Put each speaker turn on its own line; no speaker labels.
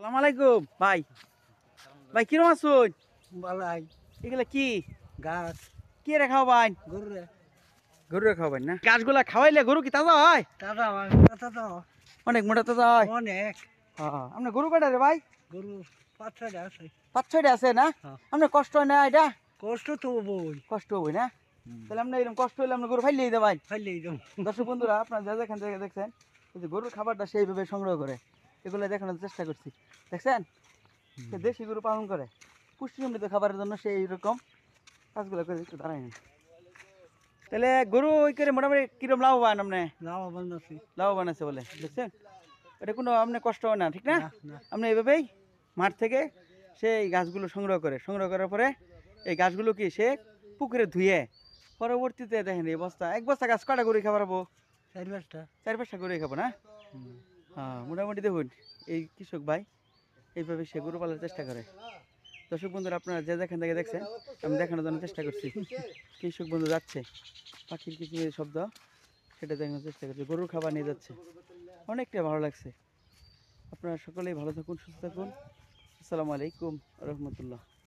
সালাম আলাইকুম ভাই। ভাই কিরম আছুন?
বালাই
এগুলা কি
গাছ
কি রে খাওয়াবান?
গরুরে
গরু খাওয়াবেন না? গাছগুলা খাওয়াইলে গরু কি তাজা হয়?
দাদা কথা তো
অনেক মোটা তাজা হয়।
অনেক
হ্যাঁ আপনার গরু কয়টা রে ভাই?
গরু 5-6টা আছে।
5-6টা আছে না?
হ্যাঁ।
আপনার কষ্ট হয় না এটা?
কষ্ট তো বই
কষ্ট হবে না? তাহলে আপনার এরকম কষ্ট হলে আপনার গরু ফাইলেই দেবেন।
ফাইলেই দাম
দর্শক বন্ধুরা আপনার যা যেখান থেকে দেখছেন এই যে গরুর খাবারটা সেইভাবে সংগ্রহ করে এগুলো দেখানোর চেষ্টা করছি। দেখছেন সে দেশি গরু পালন করে পুষ্টি সমৃদ্ধ খাবারের জন্য সেই এইরকম কাজগুলো করে একটু দাঁড়ায় না। তাহলে গরু ওই করে মোটামুটি কিরম লাভবান আপনি?
লাভবান আছি।
লাভবান আছে বলে দেখছেন, এটা কোনো আপনার কষ্ট হয় না, ঠিক না?
না না
আপনি এইভাবেই মাঠ থেকে সেই গাছগুলো সংগ্রহ করার পরে এই গাছগুলো কি সে পুকুরে ধুয়ে পরবর্তীতে দেখেন এই বস্তা এক বস্তা গাছ কটা করে খাবার পাবো?
4-5টা
4-5টা করে খাবো না? হ্যাঁ মোটামুটি দেখুন এই কৃষক ভাই এইভাবে সে গরু পালার চেষ্টা করে। দর্শক বন্ধুরা আপনারা যে যেখান থেকে দেখছেন আমি দেখানোর জন্য চেষ্টা করছি। কৃষক বন্ধু যাচ্ছে পাখির কিছু শব্দ সেটা দেখানোর চেষ্টা করছে, গরুর খাবার নিয়ে যাচ্ছে, অনেকটা ভালো লাগছে। আপনারা সকলেই ভালো থাকুন, সুস্থ থাকুন। আসসালামু আলাইকুম রহমতুল্লাহ।